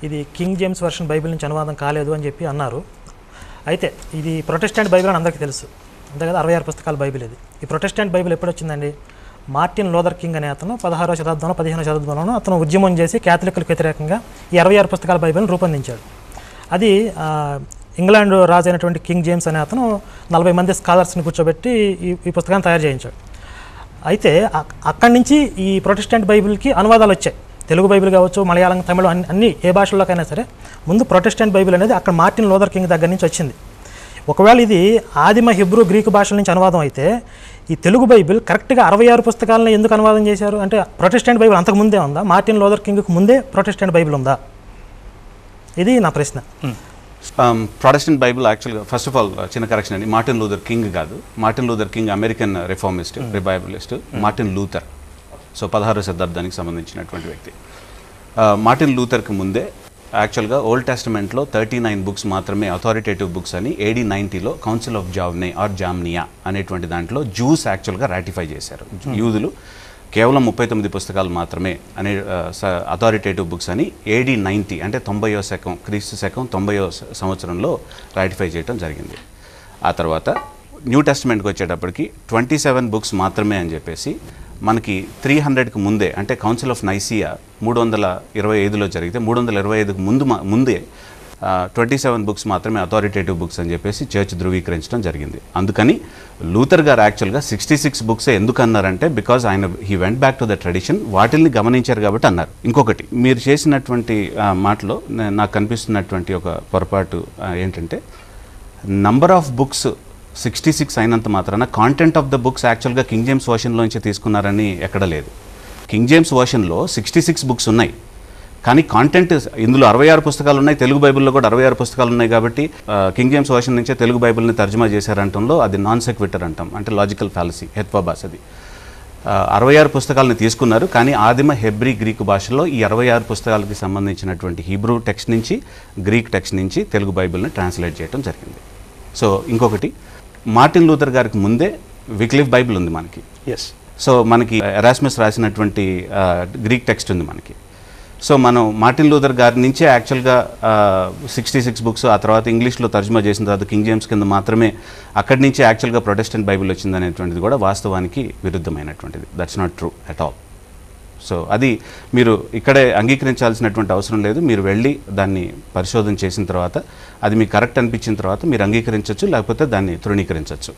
ఇది king James version Bible నుంచి అనువాదం కాలేదు అని చెప్పి అన్నారు. అయితే ఇది ప్రొటెస్టెంట్ బైబిల్ అని అందరికీ తెలుసు, అంతే కదా. 66 పుస్తకాల బైబిల్ ఇది. ఈ ప్రొటెస్టెంట్ బైబిల్ ఎప్పుడు వచ్చిందండి? మార్టిన్ లూథర్ కింగ్ అనే అతను 16వ శతాబ్దంలో 15వ శతాబ్దంలోనూ అతను ఉద్యమం చేసి క్యాథలిక్లకు వ్యతిరేకంగా ఈ 66 పుస్తకాల బైబిల్ని రూపొందించాడు. అది ఇంగ్లాండ్ రాజు అయినటువంటి కింగ్ జేమ్స్ అనే అతను 40 మంది స్కాలర్స్ని కూర్చోబెట్టి ఈ పుస్తకాన్ని తయారు చేయించాడు. అయితే అక్కడి నుంచి ఈ ప్రొటెస్టెంట్ బైబిల్కి అనువాదాలు వచ్చాయి. తెలుగు బైబిల్ కావచ్చు, మలయాళం, తమిళం అన్ని ఏ భాషల్లోకైనా సరే ముందు ప్రొటెస్టెంట్ బైబిల్ అనేది అక్కడ మార్టిన్ లూథర్ కింగ్ దగ్గర నుంచి వచ్చింది. ఒకవేళ ఇది ఆదిమ హిబ్రూ గ్రీకు భాషల నుంచి అనువాదం అయితే ఈ తెలుగు బైబిల్ కరెక్ట్గా 66 పుస్తకాలను ఎందుకు అనువాదం చేశారు అంటే ప్రొటెస్టెంట్ బైబిల్ అంతకు ముందే ఉందా? మార్టిన్ లూథర్ కింగ్కి ముందే ప్రొటెస్టెంట్ బైబిల్ ఉందా? ఇది నా ప్రశ్న. ప్రొటెస్టెంట్ బైబిల్ యాక్చువల్గా ఫస్ట్ ఆఫ్ ఆల్ చిన్న కరెక్షన్ అండి, మార్టిన్ లూథర్ కింగ్ కాదు. Martin Luther King American reformist, revivalist. Martin Luther 16వ శతాబ్దానికి సంబంధించినటువంటి వ్యక్తి. మార్టిన్ లూథర్కి ముందే యాక్చువల్గా ఓల్డ్ టెస్టమెంట్లో 39 బుక్స్ మాత్రమే అథారిటేటివ్ బుక్స్ అని AD 90లో council of Yavneh or Jamnia అనేటువంటి దాంట్లో జూస్ యాక్చువల్గా రాటిఫై చేశారు. యూదులు కేవలం 39 పుస్తకాలు మాత్రమే అనే అథారిటేటివ్ బుక్స్ అని AD 90 అంటే 90వ శకం, క్రీస్తు శకం 90వ సంవత్సరంలో రాటిఫై చేయడం జరిగింది. ఆ తర్వాత న్యూ టెస్టమెంట్కి వచ్చేటప్పటికి 27 బుక్స్ మాత్రమే అని చెప్పేసి మనకి 300కి ముందే అంటే కౌన్సిల్ ఆఫ్ నైసియా 325లో జరిగితే 325కి ముందే 27 బుక్స్ మాత్రమే అథారిటేటివ్ బుక్స్ అని చెప్పేసి చర్చ్ ధృవీకరించడం జరిగింది. అందుకని లూథర్ గారు యాక్చువల్గా 66 బుక్స్ ఎందుకు అన్నారంటే because he went back to the tradition, వాటిల్ని గమనించారు కాబట్టి అన్నారు. ఇంకొకటి మీరు చేసినటువంటి మాటలో నాకు కనిపిస్తున్నటువంటి ఒక పొరపాటు ఏంటంటే నంబర్ ఆఫ్ బుక్స్ 66 అయినంత మాత్రాన కాంటెంట్ ఆఫ్ ద బుక్స్ యాక్చువల్గా కింగ్ జేమ్స్ వర్షన్లోంచి తీసుకున్నారని ఎక్కడ లేదు. కింగ్ జేమ్స్ వర్షన్లో 66 బుక్స్ ఉన్నాయి, కానీ కాంటెంట్ ఇందులో 66 పుస్తకాలు ఉన్నాయి. తెలుగు బైబిల్లో కూడా 66 పుస్తకాలు ఉన్నాయి కాబట్టి కింగ్ జేమ్స్ వర్షన్ నుంచే తెలుగు బైబిల్ని తర్జుమా చేశారంటంలో అది నాన్ సెక్విటర్ అంటాం, అంటే లాజికల్ ఫ్యాలసీ, హెత్వాబాస్. అది 66 పుస్తకాలను తీసుకున్నారు, కానీ ఆదిమ హెబ్రీ గ్రీకు భాషలో ఈ 66 పుస్తకాలకి సంబంధించినటువంటి హీబ్రూ టెక్స్ట్ నుంచి గ్రీక్ టెక్స్ట్ నుంచి తెలుగు బైబిల్ని ట్రాన్స్లేట్ చేయడం జరిగింది. సో ఇంకొకటి, మార్టిన్ లూథర్ గారికి ముందే విక్లిఫ్ బైబిల్ ఉంది మనకి. ఎస్. సో మనకి ఎరాస్మస్ రాసినటువంటి గ్రీక్ టెక్స్ట్ ఉంది మనకి. సో మనం మార్టిన్ లూథర్ గారి నుంచే యాక్చువల్గా 66 బుక్స్ ఆ తర్వాత ఇంగ్లీష్లో తర్జుమా చేసిన తర్వాత కింగ్ జేమ్స్ కింద మాత్రమే అక్కడి నుంచి యాక్చువల్గా ప్రొటెస్టెంట్ బైబిల్ వచ్చిందనేటువంటిది కూడా వాస్తవానికి విరుద్ధమైనటువంటిది. That's not true at all. So అది మీరు ఇక్కడే అంగీకరించాల్సినటువంటి అవసరం లేదు. మీరు వెళ్ళి దాన్ని పరిశోధన చేసిన తర్వాత అది మీకు కరెక్ట్ అనిపించిన తర్వాత మీరు అంగీకరించవచ్చు, లేకపోతే దాన్ని తృణీకరించవచ్చు.